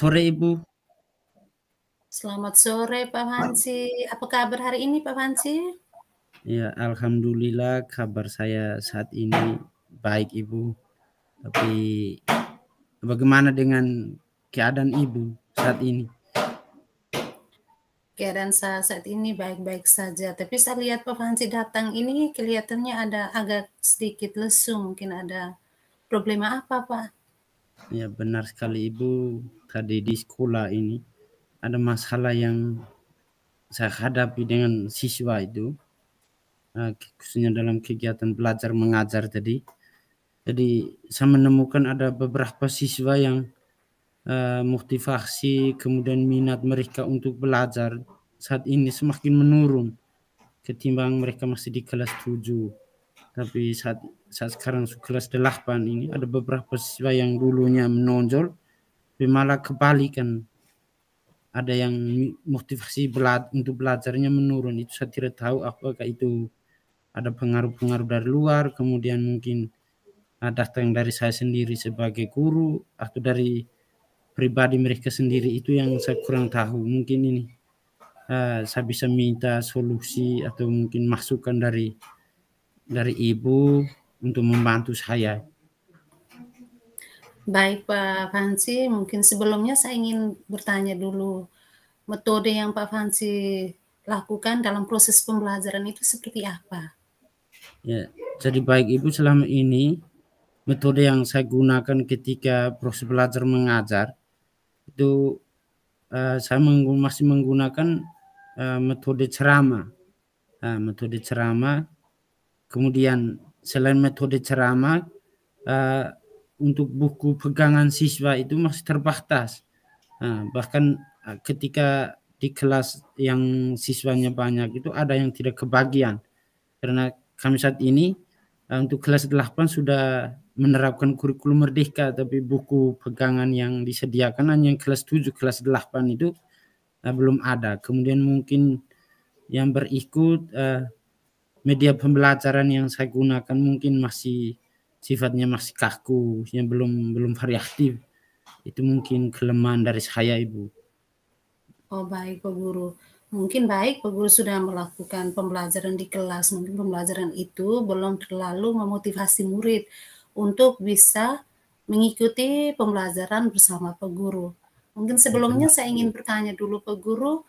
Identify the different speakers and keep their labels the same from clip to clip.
Speaker 1: sore Ibu.
Speaker 2: Selamat sore Pak Fansi. Apa kabar hari ini Pak Fansi?
Speaker 1: Ya, alhamdulillah kabar saya saat ini baik Ibu. Tapi bagaimana dengan keadaan Ibu saat ini?
Speaker 2: Keadaan saya saat ini baik-baik saja. Tapi saya lihat Pak Fansi datang ini kelihatannya ada agak sedikit lesu. Mungkin ada problema apa Pak?
Speaker 1: Ya, benar sekali Ibu. Tadi di sekolah ini ada masalah yang saya hadapi dengan siswa itu, khususnya dalam kegiatan belajar mengajar tadi. Jadi saya menemukan ada beberapa siswa yang motivasi kemudian minat mereka untuk belajar saat ini semakin menurun ketimbang mereka masih di kelas 7. Tapi saat sekarang kelas 8 ini ada beberapa siswa yang dulunya menonjol, tapi malah kebalikan. Ada yang motivasi untuk belajarnya menurun. Itu saya tidak tahu apakah itu ada pengaruh-pengaruh dari luar, kemudian mungkin datang dari saya sendiri sebagai guru, atau dari pribadi mereka sendiri. Itu yang saya kurang tahu. Mungkin ini saya bisa minta solusi atau mungkin masukan dari Ibu untuk membantu saya.
Speaker 2: Baik Pak Fansi, mungkin sebelumnya saya ingin bertanya dulu. Metode yang Pak Fansi lakukan dalam proses pembelajaran itu seperti apa?
Speaker 1: Ya, jadi baik Ibu, selama ini metode yang saya gunakan ketika proses belajar mengajar itu saya masih menggunakan metode ceramah. Metode ceramah. Kemudian selain metode ceramah, untuk buku pegangan siswa itu masih terbatas. Bahkan ketika di kelas yang siswanya banyak itu ada yang tidak kebagian. Karena kami saat ini untuk kelas 8 sudah menerapkan kurikulum merdeka, tapi buku pegangan yang disediakan hanya yang kelas 7, kelas 8 itu belum ada. Kemudian mungkin yang berikut media pembelajaran yang saya gunakan mungkin masih sifatnya masih kaku, yang belum variatif. Itu mungkin kelemahan dari saya, Ibu.
Speaker 2: Oh baik Pak Guru. Mungkin baik Pak Guru sudah melakukan pembelajaran di kelas. Mungkin pembelajaran itu belum terlalu memotivasi murid untuk bisa mengikuti pembelajaran bersama Pak Guru. Mungkin
Speaker 1: Ya,
Speaker 2: sebelumnya
Speaker 1: benar.
Speaker 2: saya ingin bertanya dulu Pak Guru,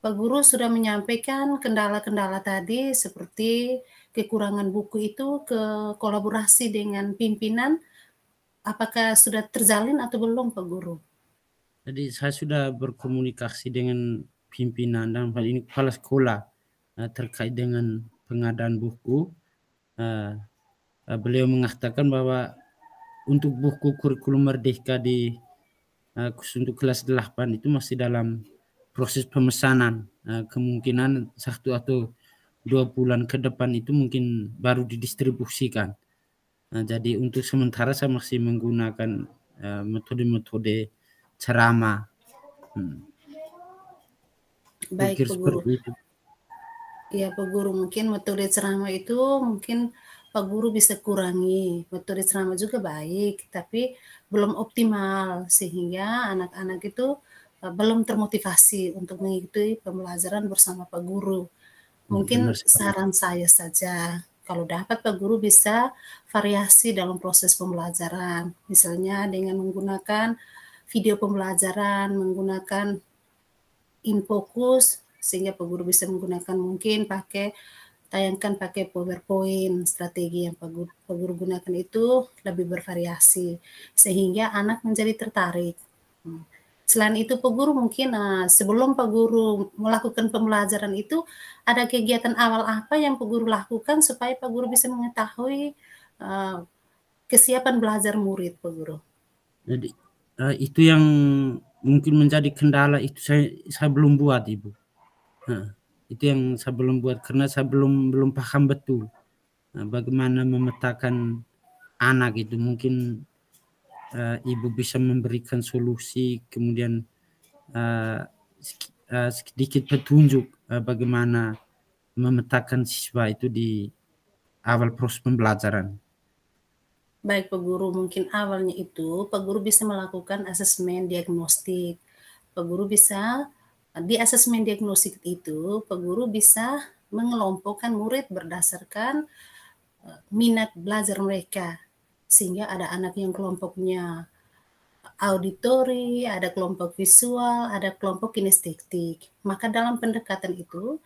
Speaker 2: Pak Guru sudah menyampaikan kendala-kendala tadi seperti kekurangan buku itu ke kolaborasi dengan pimpinan. Apakah sudah terjalin atau belum Pak Guru?
Speaker 1: Jadi saya sudah berkomunikasi dengan pimpinan dan hal ini kepala sekolah terkait dengan pengadaan buku. Uh, Beliau mengatakan bahwa untuk buku kurikulum merdeka khusus untuk kelas 8 itu masih dalam proses pemesanan. Kemungkinan 1 atau 2 bulan ke depan itu mungkin baru didistribusikan. Jadi untuk sementara saya masih menggunakan metode-metode ceramah.
Speaker 2: Baik
Speaker 1: Pikir
Speaker 2: Pak Guru.
Speaker 1: seperti itu.
Speaker 2: Ya Pak Guru, mungkin metode ceramah itu mungkin Pak Guru bisa kurangi. Metode ceramah juga baik, tapi belum optimal sehingga anak-anak itu belum termotivasi untuk mengikuti pembelajaran bersama Pak Guru. Mungkin
Speaker 1: Benar sekali.
Speaker 2: saran saya saja, kalau dapat Pak Guru bisa variasi dalam proses pembelajaran. Misalnya dengan menggunakan video pembelajaran, menggunakan InFocus, sehingga Pak Guru bisa menggunakan mungkin tayangkan pakai PowerPoint. Strategi yang Pak Guru gunakan itu lebih bervariasi sehingga anak menjadi tertarik. Selain itu Pak Guru mungkin sebelum Pak Guru melakukan pembelajaran itu ada kegiatan awal apa yang Pak Guru lakukan supaya Pak Guru bisa mengetahui kesiapan belajar murid Pak Guru?
Speaker 1: Jadi itu yang mungkin menjadi kendala, itu saya belum buat Ibu. Itu yang saya belum buat karena saya belum paham betul bagaimana memetakan anak itu. Mungkin Ibu bisa memberikan solusi, kemudian sedikit petunjuk bagaimana memetakan siswa itu di awal proses pembelajaran.
Speaker 2: Baik Pak Guru, mungkin awalnya itu Pak Guru bisa melakukan asesmen diagnostik. Pak Guru bisa di asesmen diagnostik itu Pak Guru bisa mengelompokkan murid berdasarkan minat belajar mereka. Sehingga ada anak yang kelompoknya auditori, ada kelompok visual, ada kelompok kinestetik. Maka dalam pendekatan itu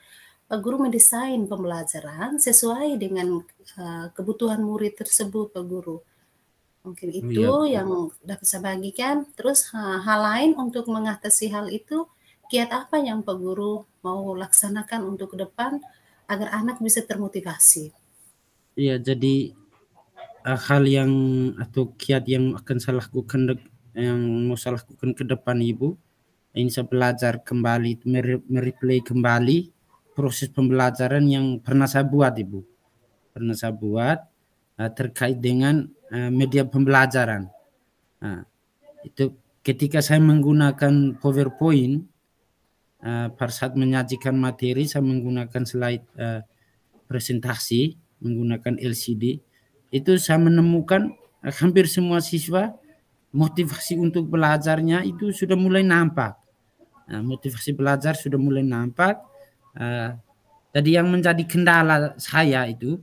Speaker 2: Pak Guru mendesain pembelajaran sesuai dengan kebutuhan murid tersebut, Pak Guru. Mungkin
Speaker 1: Oh iya,
Speaker 2: itu yang dapat saya bagikan. Terus hal lain untuk mengatasi hal itu, kiat apa yang Pak Guru mau laksanakan untuk ke depan agar anak bisa termotivasi?
Speaker 1: iya. Jadi hal yang atau kiat yang akan saya lakukan yang mau saya lakukan ke depan Ibu, ini saya belajar kembali, mereplay kembali proses pembelajaran yang pernah saya buat Ibu. Pernah saya buat terkait dengan media pembelajaran. Nah, itu ketika saya menggunakan PowerPoint, pada saat menyajikan materi saya menggunakan slide presentasi menggunakan LCD, itu saya menemukan hampir semua siswa motivasi untuk belajarnya itu sudah mulai nampak. Nah, motivasi belajar sudah mulai nampak. Jadi yang menjadi kendala saya itu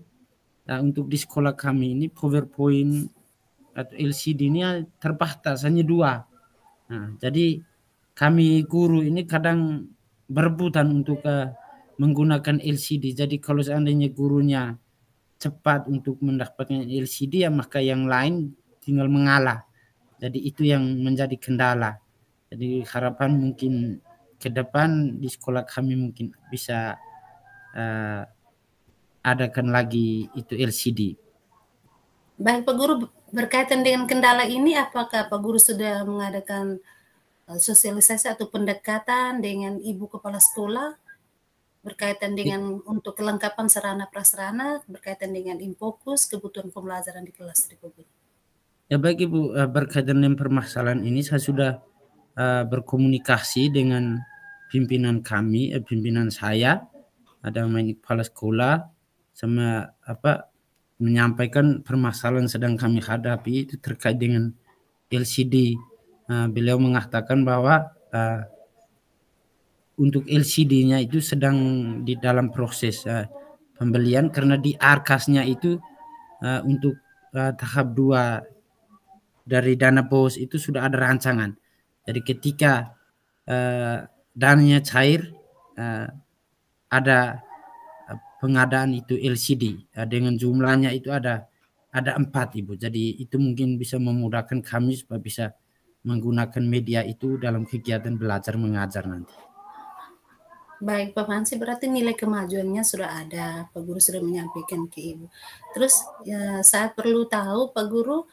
Speaker 1: untuk di sekolah kami ini PowerPoint atau LCD ini terbatas hanya 2. Nah, jadi kami guru ini kadang berebutan untuk menggunakan LCD. Jadi kalau seandainya gurunya cepat untuk mendapatkan LCD, ya maka yang lain tinggal mengalah. Jadi itu yang menjadi kendala. Jadi harapan mungkin ke depan di sekolah kami mungkin bisa adakan lagi itu LCD.
Speaker 2: Baik Pak Guru, berkaitan dengan kendala ini, apakah Pak Guru sudah mengadakan sosialisasi atau pendekatan dengan Ibu Kepala Sekolah berkaitan dengan untuk kelengkapan sarana prasarana berkaitan dengan infokus kebutuhan pembelajaran di kelas Pak Guru?
Speaker 1: Ya baik Ibu, berkaitan dengan permasalahan ini saya sudah berkomunikasi dengan pimpinan kami, pimpinan saya, ada kepala sekolah, sama menyampaikan permasalahan sedang kami hadapi itu terkait dengan LCD. Beliau mengatakan bahwa untuk LCD-nya itu sedang di dalam proses pembelian karena di arkasnya itu untuk tahap 2 dari dana BOS itu sudah ada rancangan. Jadi ketika dananya cair, ada pengadaan itu LCD dengan jumlahnya itu ada 4 Ibu. Jadi itu mungkin bisa memudahkan kami supaya bisa menggunakan media itu dalam kegiatan belajar mengajar nanti.
Speaker 2: Baik Pak Fansi, berarti nilai kemajuannya sudah ada, Pak Guru sudah menyampaikan ke Ibu. Terus saya perlu tahu Pak Guru,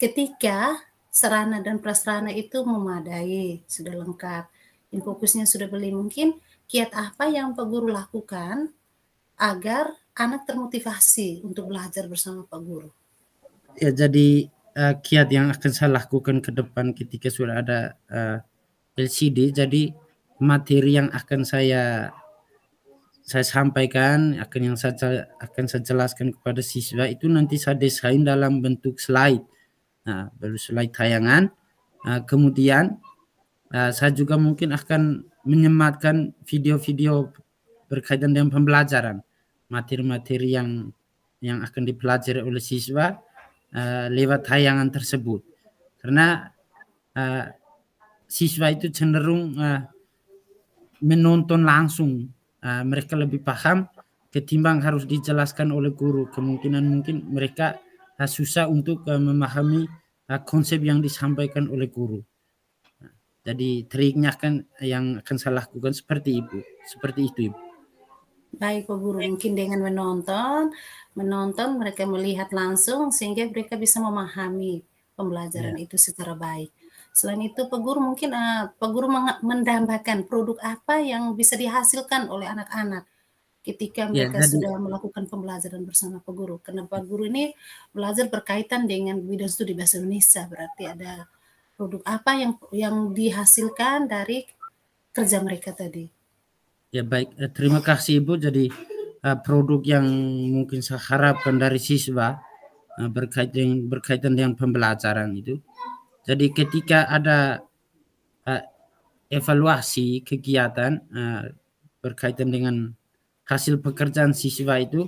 Speaker 2: ketika sarana dan prasarana itu memadai, sudah lengkap, infokusnya sudah beli, mungkin kiat apa yang Pak Guru lakukan agar anak termotivasi untuk belajar bersama Pak Guru?
Speaker 1: Ya, jadi kiat yang akan saya lakukan ke depan ketika sudah ada LCD, jadi materi yang akan saya sampaikan, yang akan saya jelaskan kepada siswa itu nanti saya desain dalam bentuk slide. Nah, baru slide tayangan. Kemudian saya juga mungkin akan menyematkan video-video berkaitan dengan pembelajaran, materi-materi yang akan dipelajari oleh siswa lewat tayangan tersebut. Karena siswa itu cenderung menonton langsung, mereka lebih paham ketimbang harus dijelaskan oleh guru. Kemungkinan mungkin mereka susah untuk memahami konsep yang disampaikan oleh guru. Jadi triknya kan yang akan saya lakukan seperti itu Ibu.
Speaker 2: Baik Pak Guru, mungkin dengan menonton mereka melihat langsung sehingga mereka bisa memahami pembelajaran
Speaker 1: Ya.
Speaker 2: itu secara baik. Selain itu Pak Guru mungkin Pak Guru mendambakan produk apa yang bisa dihasilkan oleh anak-anak ketika
Speaker 1: Ya,
Speaker 2: mereka
Speaker 1: jadi
Speaker 2: sudah melakukan pembelajaran bersama Pak Guru. Karena Pak Guru ini belajar berkaitan dengan bidang studi bahasa Indonesia, berarti ada produk apa yang dihasilkan dari kerja mereka tadi?
Speaker 1: ya baik, terima kasih Ibu. Jadi produk yang mungkin saya harapkan dari siswa berkaitan dengan pembelajaran itu. Jadi ketika ada evaluasi kegiatan berkaitan dengan hasil pekerjaan siswa itu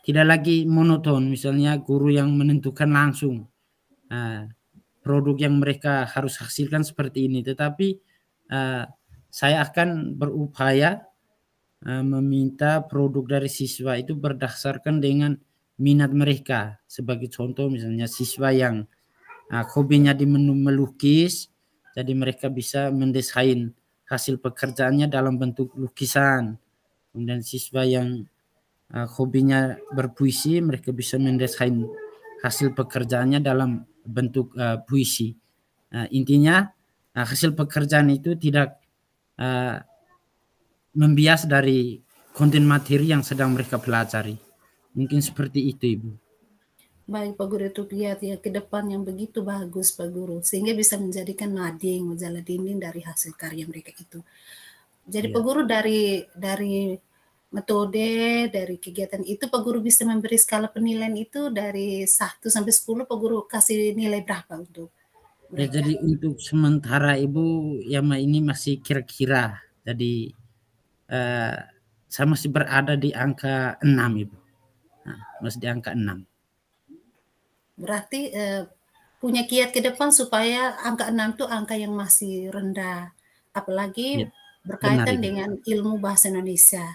Speaker 1: tidak lagi monoton, misalnya guru yang menentukan langsung produk yang mereka harus hasilkan seperti ini, tetapi saya akan berupaya meminta produk dari siswa itu berdasarkan dengan minat mereka. Sebagai contoh misalnya siswa yang hobinya di melukis, jadi mereka bisa mendesain hasil pekerjaannya dalam bentuk lukisan. Kemudian siswa yang hobinya berpuisi, mereka bisa mendesain hasil pekerjaannya dalam bentuk puisi. Intinya hasil pekerjaan itu tidak membias dari konten materi yang sedang mereka pelajari. Mungkin seperti itu, Ibu.
Speaker 2: Baik Pak Guru, itu lihat ya ke depan yang begitu bagus Pak Guru, sehingga bisa menjadikan mading, majalah dinding dari hasil karya mereka itu. Jadi Pak
Speaker 1: Ya.
Speaker 2: Guru dari metode, dari kegiatan itu Pak Guru bisa memberi skala penilaian itu dari 1 sampai 10, Pak Guru kasih nilai berapa untuk
Speaker 1: Ya,
Speaker 2: mereka?
Speaker 1: jadi untuk sementara Ibu yang ini masih kira-kira. Jadi saya masih berada di angka 6, Ibu. Masih di angka 6.
Speaker 2: Berarti punya kiat ke depan supaya angka 6 itu angka yang masih rendah. Apalagi
Speaker 1: Ya, benar,
Speaker 2: berkaitan
Speaker 1: Ibu.
Speaker 2: dengan ilmu bahasa Indonesia.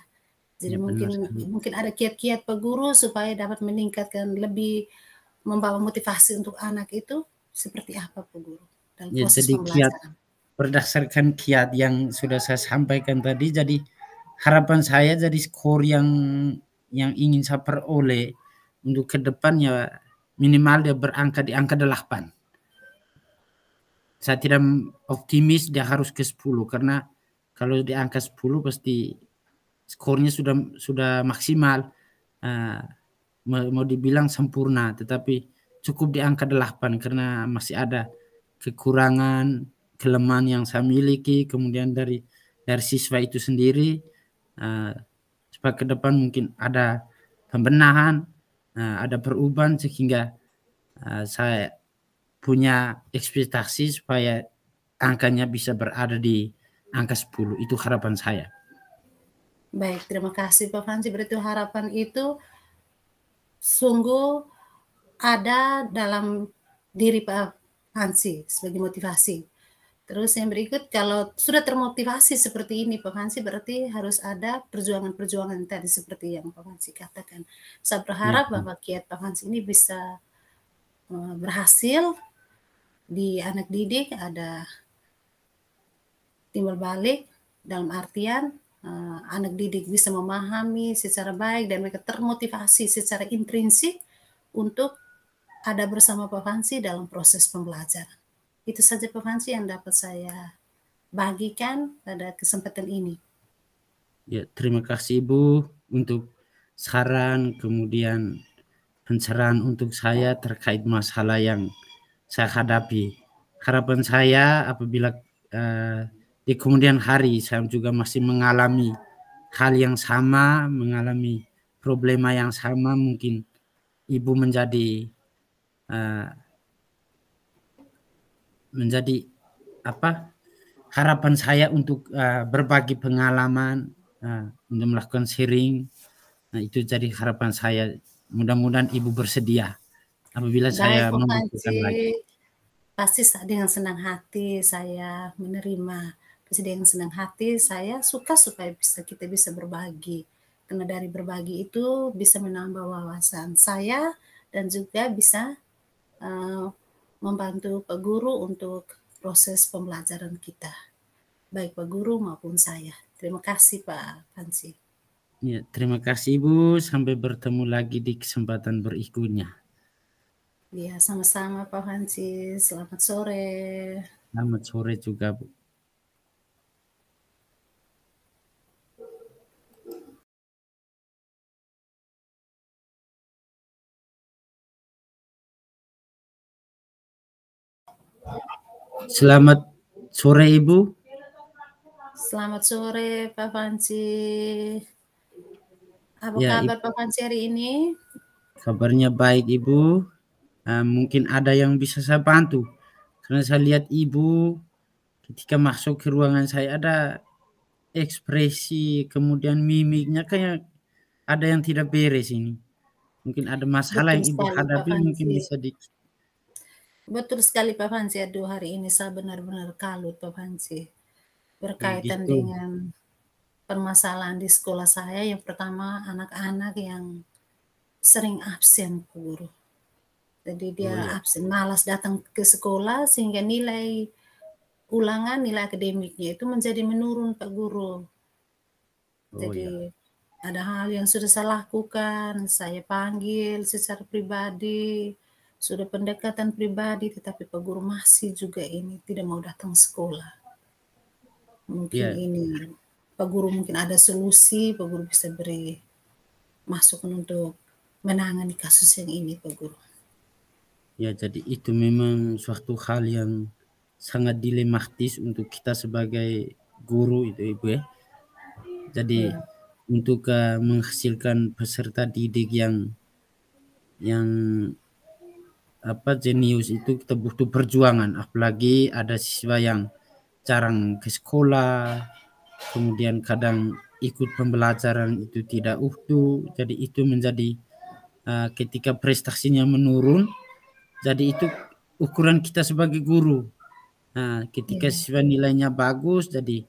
Speaker 2: Jadi
Speaker 1: Ya, benar sekali.
Speaker 2: mungkin ada kiat-kiat Pak Guru supaya dapat meningkatkan lebih membawa motivasi untuk anak itu seperti apa Pak Guru dalam
Speaker 1: Ya,
Speaker 2: proses
Speaker 1: jadi kiat
Speaker 2: pembelajaran?
Speaker 1: berdasarkan kiat yang sudah saya sampaikan tadi, jadi harapan saya jadi skor yang ingin saya peroleh untuk ke depan ya minimal dia berangka di angka 8. Saya tidak optimis dia harus ke 10 karena kalau di angka 10 pasti skornya sudah maksimal. Mau dibilang sempurna, tetapi cukup di angka 8 karena masih ada kekurangan, kelemahan yang saya miliki, kemudian dari siswa itu sendiri, supaya ke depan mungkin ada pembenahan, ada perubahan sehingga saya punya ekspektasi supaya angkanya bisa berada di angka 10. Itu harapan saya.
Speaker 2: Baik, terima kasih Pak Fansi. Berarti harapan itu sungguh ada dalam diri Pak Fansi sebagai motivasi. Terus yang berikut, kalau sudah termotivasi seperti ini Pak Fansi, berarti harus ada perjuangan-perjuangan tadi seperti yang Pak Fansi katakan. Saya
Speaker 1: Ya,
Speaker 2: berharap bahwa kiat Pak Fansi ini bisa berhasil di anak didik, ada timbal balik dalam artian anak didik bisa memahami secara baik dan mereka termotivasi secara intrinsik untuk ada bersama Pak Fansi dalam proses pembelajaran. Itu saja Pak Fansi yang dapat saya bagikan pada kesempatan ini.
Speaker 1: ya, terima kasih Ibu untuk saran, kemudian pencerahan untuk saya terkait masalah yang saya hadapi. Harapan saya apabila di kemudian hari saya juga masih mengalami hal yang sama, mengalami problema yang sama, mungkin Ibu menjadi harapan saya untuk berbagi pengalaman, untuk melakukan sharing. Nah, itu jadi harapan saya. Mudah-mudahan Ibu bersedia apabila
Speaker 2: Baik
Speaker 1: saya
Speaker 2: Pak
Speaker 1: membutuhkan lagi.
Speaker 2: Fansi, pasti dengan senang hati saya menerima. Pasti dengan senang hati saya suka supaya kita bisa berbagi. Karena dari berbagi itu bisa menambah wawasan saya dan juga bisa membantu Pak Guru untuk proses pembelajaran kita. Baik Pak Guru maupun saya. Terima kasih Pak Fansi.
Speaker 1: Ya, terima kasih Ibu. Sampai bertemu lagi di kesempatan berikutnya.
Speaker 2: Ya, sama-sama Pak Fansi. Selamat sore.
Speaker 1: Selamat sore juga, Bu. Selamat sore Ibu.
Speaker 2: Selamat sore Pak Fansi. Apa
Speaker 1: Ya,
Speaker 2: kabar
Speaker 1: Ibu.
Speaker 2: Pak Fansi hari ini?
Speaker 1: Kabarnya baik Ibu. mungkin ada yang bisa saya bantu. Karena saya lihat ibu ketika masuk ke ruangan saya ada ekspresi, kemudian mimiknya kayak ada yang tidak beres ini. Mungkin ada masalah
Speaker 2: Betul
Speaker 1: yang ibu
Speaker 2: sekali Pak
Speaker 1: hadapi mungkin
Speaker 2: Panji.
Speaker 1: bisa
Speaker 2: Betul sekali Pak Panji. Aduh, hari ini saya benar-benar kalut Pak Panji. Berkaitan
Speaker 1: gitu.
Speaker 2: dengan permasalahan di sekolah saya, yang pertama anak-anak yang sering absen Pak Guru. Jadi dia
Speaker 1: Oh ya,
Speaker 2: absen, malas datang ke sekolah sehingga nilai ulangan, nilai akademiknya itu menjadi menurun Pak Guru.
Speaker 1: oh
Speaker 2: Jadi
Speaker 1: ya,
Speaker 2: ada hal yang sudah saya lakukan, saya panggil secara pribadi, sudah pendekatan pribadi, tetapi Pak Guru masih juga ini tidak mau datang sekolah. Mungkin
Speaker 1: ya,
Speaker 2: ini Pak Guru mungkin ada solusi, Pak Guru bisa beri masukan untuk menangani kasus yang ini Pak Guru.
Speaker 1: ya. Jadi itu memang suatu hal yang sangat dilematis untuk kita sebagai guru itu ibu ya. Jadi
Speaker 2: Ya,
Speaker 1: untuk menghasilkan peserta didik yang jenius itu kita butuh perjuangan. Apalagi ada siswa yang jarang ke sekolah, kemudian kadang ikut pembelajaran itu tidak utuh. Jadi itu menjadi ketika prestasinya menurun, jadi itu ukuran kita sebagai guru. Nah, ketika
Speaker 2: ya,
Speaker 1: siswa nilainya bagus, jadi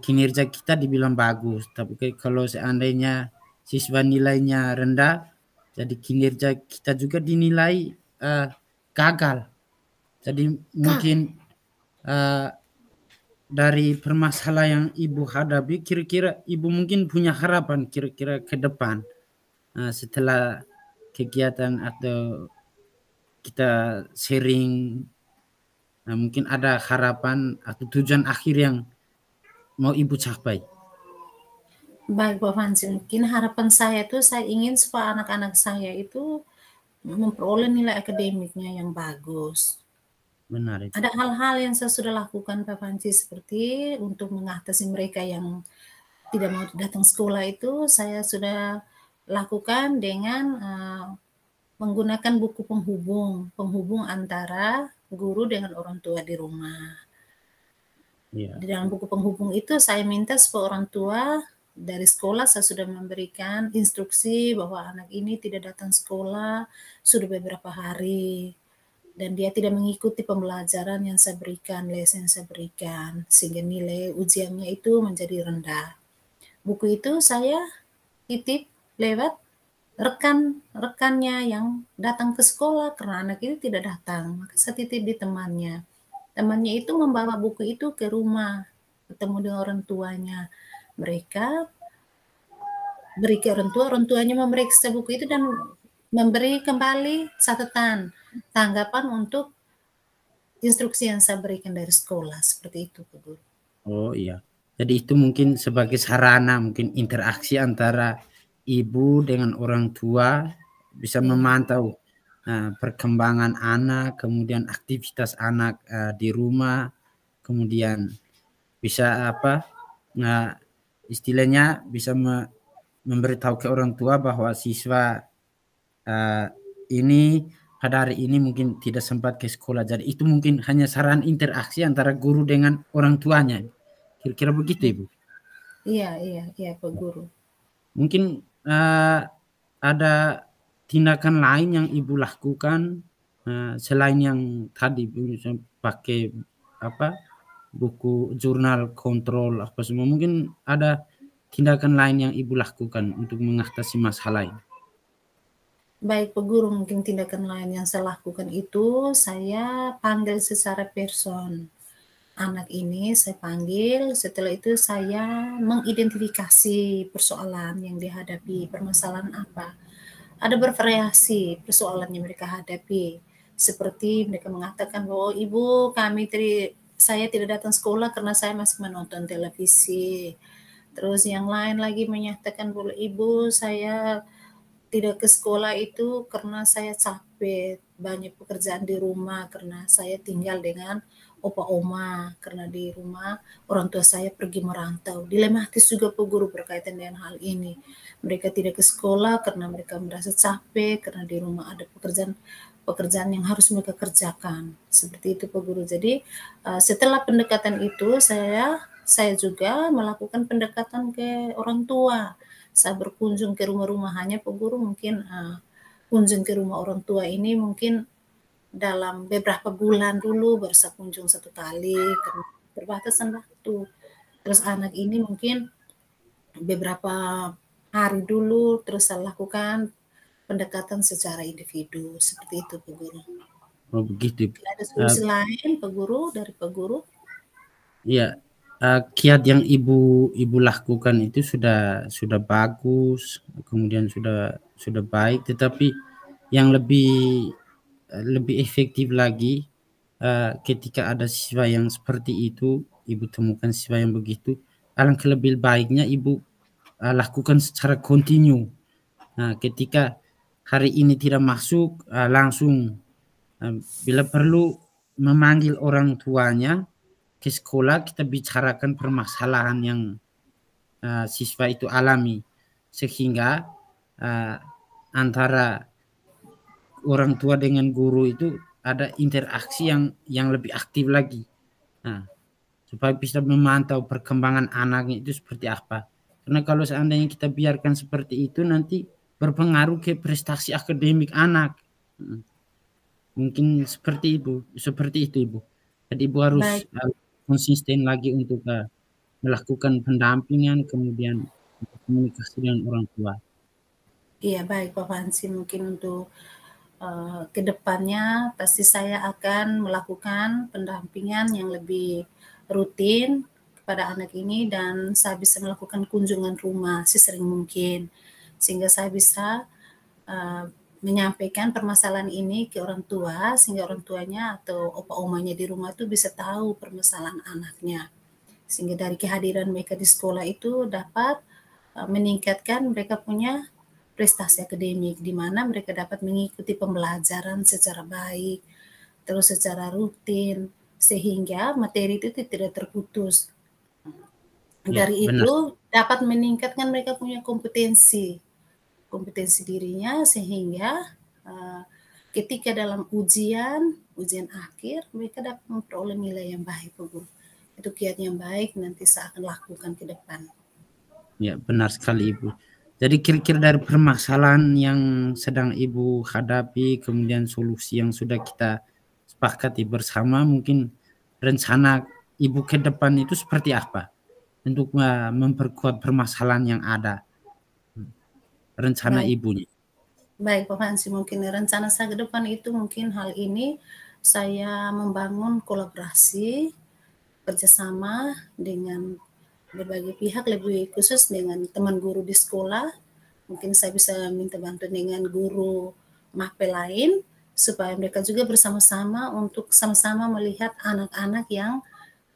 Speaker 1: kinerja kita dibilang bagus. Tapi kalau seandainya siswa nilainya rendah, jadi kinerja kita juga dinilai gagal. Jadi
Speaker 2: Kak,
Speaker 1: mungkin uh, dari permasalahan yang ibu hadapi, kira-kira ibu mungkin punya harapan kira-kira ke depan setelah kegiatan atau kita sharing, mungkin ada harapan atau tujuan akhir yang mau ibu capai.
Speaker 2: baik Pak Fansi, mungkin harapan saya itu saya ingin supaya anak-anak saya itu memperoleh nilai akademiknya yang bagus.
Speaker 1: Benar itu.
Speaker 2: Ada hal-hal yang saya sudah lakukan Pak Panci, seperti untuk mengatasi mereka yang tidak mau datang sekolah itu, saya sudah lakukan dengan menggunakan buku penghubung, penghubung antara guru dengan orang tua di rumah.
Speaker 1: Iya,
Speaker 2: Di dalam buku penghubung itu saya minta supaya orang tua dari sekolah saya sudah memberikan instruksi bahwa anak ini tidak datang sekolah sudah beberapa hari dan dia tidak mengikuti pembelajaran yang saya berikan, les yang saya berikan, sehingga nilai ujiannya itu menjadi rendah. Buku itu saya titip lewat rekan-rekannya yang datang ke sekolah karena anak itu tidak datang, maka saya titip di temannya. Temannya itu membawa buku itu ke rumah, ketemu dengan orang tuanya. Mereka beri ke orang tuanya memeriksa buku itu dan memberi kembali catatan, tanggapan untuk instruksi yang saya berikan dari sekolah, seperti itu, Bu Guru.
Speaker 1: oh iya. Jadi itu mungkin sebagai sarana, mungkin interaksi antara ibu dengan orang tua bisa
Speaker 2: Iya,
Speaker 1: memantau perkembangan anak, kemudian aktivitas anak di rumah, kemudian bisa nah, istilahnya bisa memberitahu ke orang tua bahwa siswa uh, ini pada hari ini mungkin tidak sempat ke sekolah. Jadi itu mungkin hanya saran interaksi antara guru dengan orang tuanya. Kira-kira begitu, Ibu.
Speaker 2: iya, iya, iya, Pak Guru.
Speaker 1: Mungkin ada tindakan lain yang Ibu lakukan selain yang tadi Ibu pakai apa buku jurnal kontrol apa semua. Mungkin ada tindakan lain yang Ibu lakukan untuk mengatasi masalah ini.
Speaker 2: Baik, Pak Guru, mungkin tindakan lain yang saya lakukan itu, saya panggil secara person. Anak ini saya panggil, setelah itu saya mengidentifikasi persoalan yang dihadapi, permasalahan apa. Ada bervariasi persoalan yang mereka hadapi. Seperti mereka mengatakan bahwa ibu saya tidak datang sekolah karena saya masih menonton televisi. Terus yang lain lagi menyatakan bahwa ibu saya tidak ke sekolah itu karena saya capek, banyak pekerjaan di rumah karena saya tinggal dengan opa oma karena di rumah orang tua saya pergi merantau. Dilematis juga Bu Guru berkaitan dengan hal ini. Mereka tidak ke sekolah karena mereka merasa capek karena di rumah ada pekerjaan pekerjaan yang harus mereka kerjakan. Seperti itu Pak Guru. Jadi setelah pendekatan itu saya juga melakukan pendekatan ke orang tua. Saya berkunjung ke rumah-rumah, hanya Pak Guru mungkin kunjung ke rumah orang tua ini mungkin dalam beberapa bulan dulu baru saya kunjung 1 kali karena keterbatasan waktu. Terus anak ini mungkin beberapa hari dulu, terus saya lakukan pendekatan secara individu, seperti itu Pak Guru.
Speaker 1: Oh begitu.
Speaker 2: Mungkin ada solusi lain Pak Guru, dari Pak Guru?
Speaker 1: Ya, kiat yang ibu lakukan itu sudah bagus, kemudian sudah baik, tetapi yang lebih efektif lagi ketika ada siswa yang seperti itu, ibu temukan siswa yang begitu, alangkah lebih baiknya ibu lakukan secara kontinu. Nah, ketika hari ini tidak masuk, langsung bila perlu memanggil orang tuanya ke sekolah, kita bicarakan permasalahan yang siswa itu alami, sehingga antara orang tua dengan guru itu ada interaksi yang lebih aktif lagi. Nah, supaya bisa memantau perkembangan anaknya itu seperti apa. Karena kalau seandainya kita biarkan seperti itu, nanti berpengaruh ke prestasi akademik anak. Mungkin seperti itu Ibu. Jadi Ibu harus
Speaker 2: Baik,
Speaker 1: konsisten lagi untuk melakukan pendampingan, kemudian komunikasi dengan orang tua.
Speaker 2: iya baik Pak Fansi, mungkin untuk ke depannya pasti saya akan melakukan pendampingan yang lebih rutin kepada anak ini dan saya bisa melakukan kunjungan rumah sesering mungkin sehingga saya bisa uh, menyampaikan permasalahan ini ke orang tua sehingga orang tuanya atau opa omanya di rumah itu bisa tahu permasalahan anaknya sehingga dari kehadiran mereka di sekolah itu dapat meningkatkan mereka punya prestasi akademik di mana mereka dapat mengikuti pembelajaran secara baik, terus secara rutin, sehingga materi itu tidak terputus.
Speaker 1: Ya,
Speaker 2: Dari
Speaker 1: benar.
Speaker 2: itu dapat meningkatkan mereka punya kompetensi dirinya sehingga uh, ketika dalam ujian akhir mereka dapat memperoleh nilai yang baik, Bu. Itu kiat yang baik nanti saya akan lakukan ke depan.
Speaker 1: Ya, benar sekali Ibu. Jadi kira-kira dari permasalahan yang sedang Ibu hadapi, kemudian solusi yang sudah kita sepakati bersama, mungkin rencana Ibu ke depan itu seperti apa untuk memperkuat permasalahan yang ada, rencana
Speaker 2: Baik.
Speaker 1: Ibunya.
Speaker 2: Baik, Pak Hansi, mungkin rencana saya ke depan itu mungkin hal ini saya membangun kolaborasi kerjasama dengan berbagai pihak, lebih khusus dengan teman guru di sekolah. Mungkin saya bisa minta bantuan dengan guru MAPE lain supaya mereka juga bersama-sama untuk sama-sama melihat anak-anak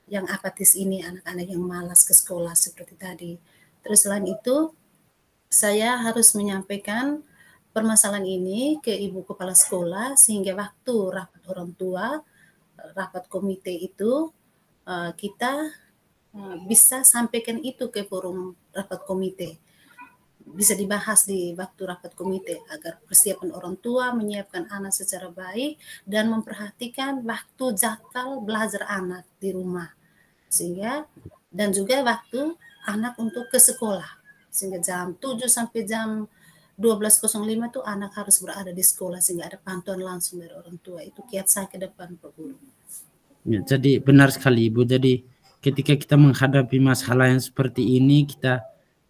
Speaker 2: yang apatis ini, anak-anak yang malas ke sekolah seperti tadi. Terus selain itu, saya harus menyampaikan permasalahan ini ke ibu kepala sekolah sehingga waktu rapat orang tua, rapat komite itu kita bisa sampaikan itu ke forum rapat komite. Bisa dibahas di waktu rapat komite agar persiapan orang tua menyiapkan anak secara baik dan memperhatikan waktu jadwal belajar anak di rumah. Sehingga dan juga waktu anak untuk ke sekolah. Sehingga jam 7 sampai jam 12.05 tuh anak harus berada di sekolah sehingga ada pantauan langsung dari orang tua. Itu kiat saya ke depan Pak Guru.
Speaker 1: Ya, jadi benar sekali Ibu. Jadi ketika kita menghadapi masalah yang seperti ini, kita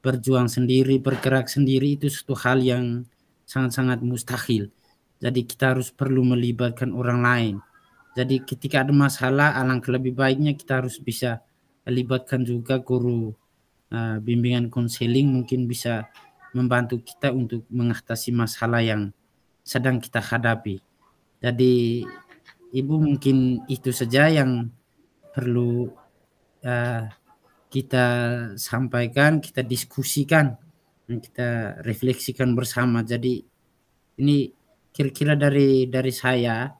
Speaker 1: berjuang sendiri, bergerak sendiri, itu suatu hal yang sangat-sangat mustahil. Jadi kita harus perlu melibatkan orang lain. Jadi ketika ada masalah, alangkah lebih baiknya kita harus bisa libatkan juga guru bimbingan konseling, mungkin bisa membantu kita untuk mengatasi masalah yang sedang kita hadapi. Jadi Ibu mungkin itu saja yang perlu kita sampaikan, kita diskusikan, dan kita refleksikan bersama. Jadi ini kira-kira dari saya,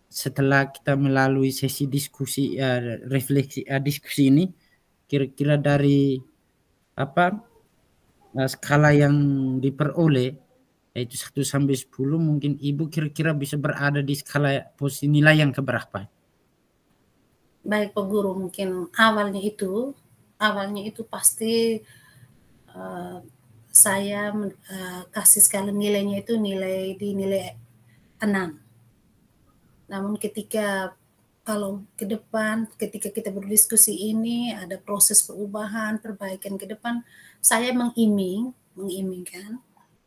Speaker 1: setelah kita melalui sesi diskusi refleksi diskusi ini, kira-kira dari apa skala yang diperoleh, yaitu 1 sampai 10, mungkin Ibu kira-kira bisa berada di skala posisi nilai yang keberapa?
Speaker 2: Baik Pak Guru, mungkin awalnya itu pasti saya kasih skala nilainya itu nilai 6. Namun kalau ke depan ketika kita berdiskusi ini ada proses perubahan, perbaikan ke depan, saya mengimingkan,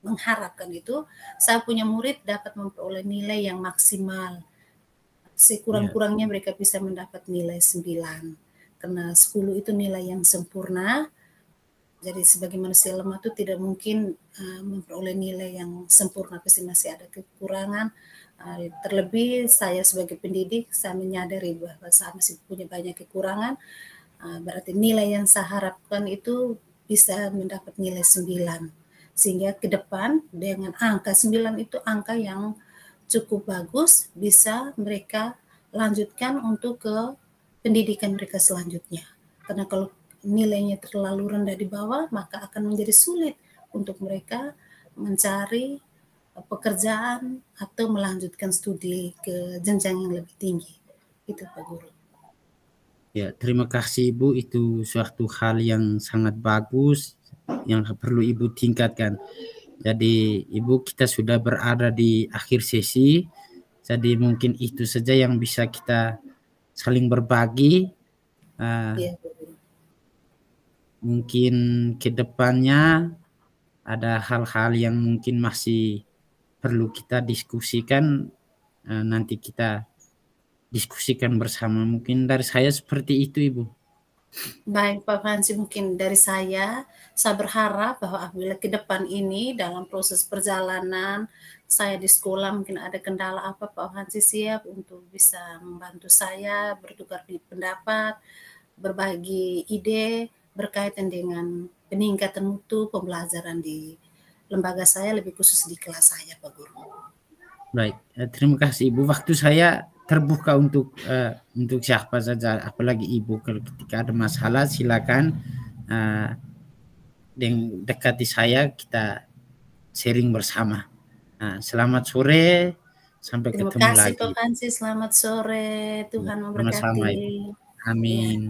Speaker 2: mengharapkan itu saya punya murid dapat memperoleh nilai yang maksimal. Sekurang-kurangnya mereka bisa mendapat nilai 9. Karena 10 itu nilai yang sempurna. Jadi sebagai manusia lemah itu tidak mungkin memperoleh nilai yang sempurna, pasti masih ada kekurangan. Terlebih saya sebagai pendidik, saya menyadari bahwa saya masih punya banyak kekurangan. Berarti nilai yang saya harapkan itu bisa mendapat nilai 9. Sehingga ke depan dengan angka 9 itu angka yang cukup bagus, bisa mereka lanjutkan untuk ke pendidikan mereka selanjutnya. Karena kalau nilainya terlalu rendah di bawah, maka akan menjadi sulit untuk mereka mencari pekerjaan atau melanjutkan studi ke jenjang yang lebih tinggi. Itu Pak Guru.
Speaker 1: Ya, terima kasih Ibu, itu suatu hal yang sangat bagus yang perlu Ibu tingkatkan. Jadi Ibu, kita sudah berada di akhir sesi, jadi mungkin itu saja yang bisa kita saling berbagi.
Speaker 2: Ya, Pak Guru.
Speaker 1: Mungkin ke depannya ada hal-hal yang mungkin masih perlu kita diskusikan, nanti kita diskusikan bersama. Mungkin dari saya seperti itu Ibu.
Speaker 2: Baik Pak Fansi, mungkin dari saya berharap bahwa apabila ke depan ini dalam proses perjalanan saya di sekolah mungkin ada kendala apa, Pak Fansi siap untuk bisa membantu saya bertukar pendapat, berbagi ide berkaitan dengan peningkatan mutu pembelajaran di lembaga saya, lebih khusus di kelas saya, Pak Guru.
Speaker 1: Baik, terima kasih Ibu. Waktu saya terbuka untuk siapa saja, apalagi Ibu. Kalau ketika ada masalah silakan dekati saya, kita sharing bersama. Selamat sore, sampai
Speaker 2: Terima
Speaker 1: ketemu
Speaker 2: kasih
Speaker 1: lagi.
Speaker 2: Pak Fansi, selamat sore, Tuhan
Speaker 1: Sama-sama
Speaker 2: memberkati.
Speaker 1: Ibu. Amin.